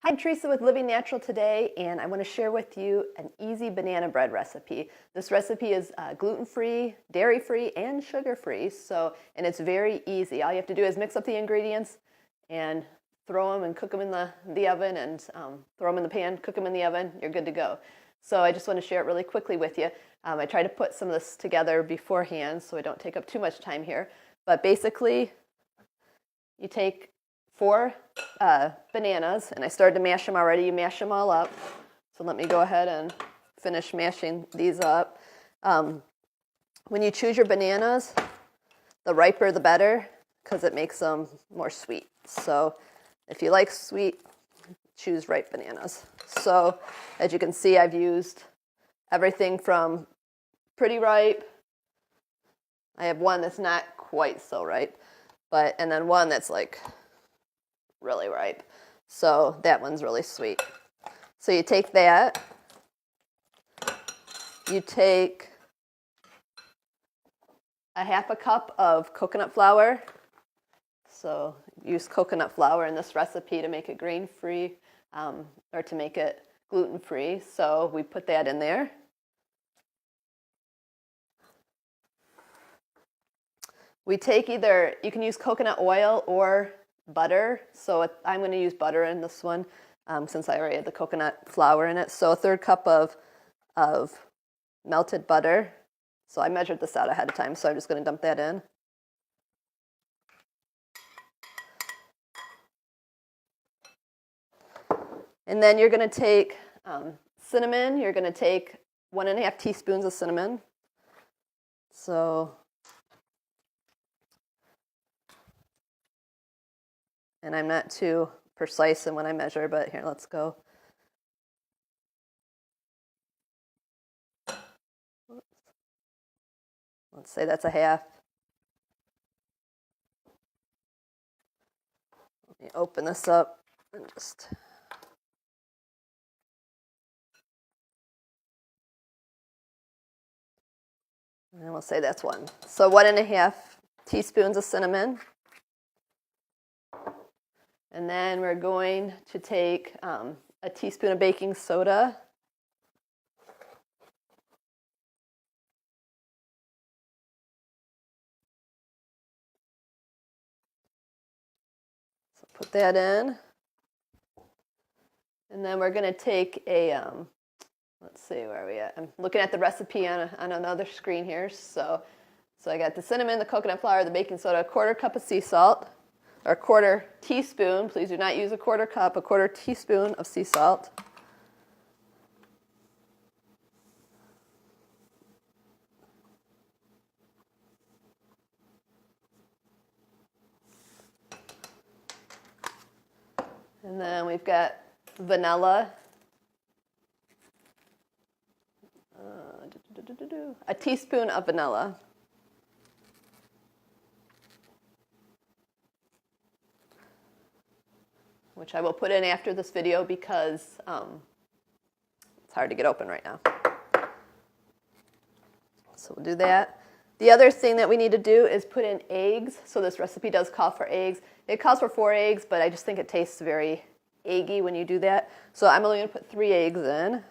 Hi, Teresa with Living Natural today, and I want to share with you an easy banana bread recipe. This recipe is gluten-free, dairy-free, and sugar-free, and it's very easy. All you have to do is mix up the ingredients and throw them and cook them in the oven, and throw them in the pan, cook them in the oven, you're good to go. So I just want to share it really quickly with you. I try to put some of this together beforehand so I don't take up too much time here, but basically you take 4 bananas, and I started to mash them already. You mash them all up. So let me go ahead and finish mashing these up. When you choose your bananas, the riper the better, because it makes them more sweet. So if you like sweet, choose ripe bananas. So as you can see, I've used everything from pretty ripe. I have one that's not quite so ripe, and then one that's like really ripe. So that one's really sweet. So you take that, you take a half a cup of coconut flour. So use coconut flour in this recipe to make it grain-free or to make it gluten-free. So we put that in there. We take either, you can use coconut oil or butter. So I'm going to use butter in this one since I already had the coconut flour in it. So a 1/3 cup of melted butter. So I measured this out ahead of time, so I'm just going to dump that in. And then you're going to take cinnamon. You're going to take 1½ teaspoons of cinnamon. And I'm not too precise in when I measure, but here, let's go. Let's say that's a half. Let me open this up and just... And we'll say that's 1. So 1½ teaspoons of cinnamon. And then we're going to take a teaspoon of baking soda. So put that in. And then we're going to take a, let's see, where are we at? I'm looking at the recipe on another screen here. So I got the cinnamon, the coconut flour, the baking soda, 1/4 cup of sea salt, or 1/4 teaspoon. Please do not use a 1/4 cup, a 1/4 teaspoon of sea salt. And then we've got vanilla. A teaspoon of vanilla. Which I will put in after this video because it's hard to get open right now. So we'll do that. The other thing that we need to do is put in eggs. So this recipe does call for eggs. It calls for 4 eggs, but I just think it tastes very eggy when you do that. So I'm only going to put 3 eggs in.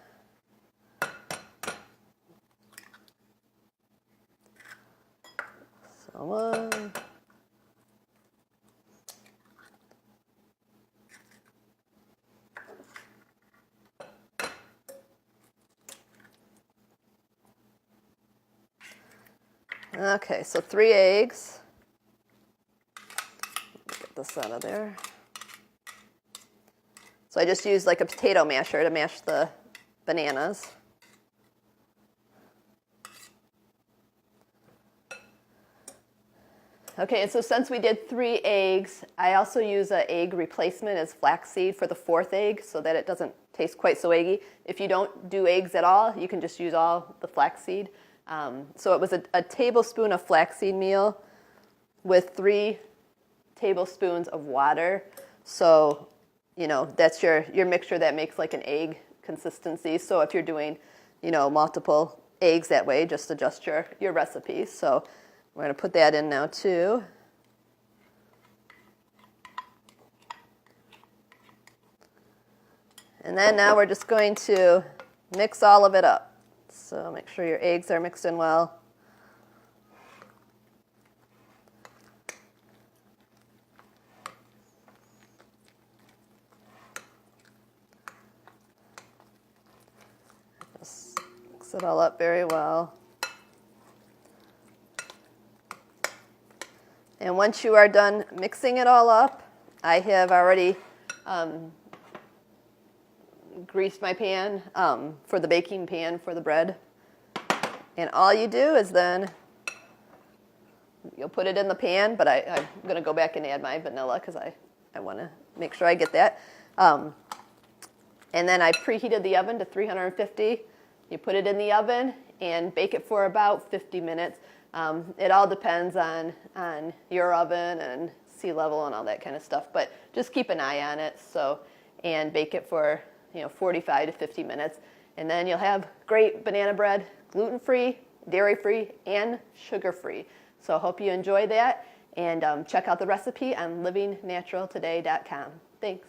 So 1. Okay, so 3 eggs. Get this out of there. So I just used like a potato masher to mash the bananas. Okay, and so since we did 3 eggs, I also use an egg replacement as flaxseed for the 4th egg so that it doesn't taste quite so eggy. If you don't do eggs at all, you can just use all the flaxseed. So it was a tablespoon of flaxseed meal with 3 tablespoons of water. So, you know, that's your mixture that makes like an egg consistency. So if you're doing, you know, multiple eggs that way, just adjust your recipe. So we're going to put that in now too. And then now we're just going to mix all of it up. So make sure your eggs are mixed in well. Just mix it all up very well. And once you are done mixing it all up, I have already greased my pan for the baking pan for the bread. And all you do is then you'll put it in the pan, but I'm going to go back and add my vanilla because I want to make sure I get that. And then I preheated the oven to 350. You put it in the oven and bake it for about 50 minutes. It all depends on your oven and sea level and all that kind of stuff, but just keep an eye on it. And bake it for 45 to 50 minutes, and then you'll have great banana bread, gluten-free, dairy-free, and sugar-free. So I hope you enjoy that, and check out the recipe on livingnaturaltoday.com. Thanks.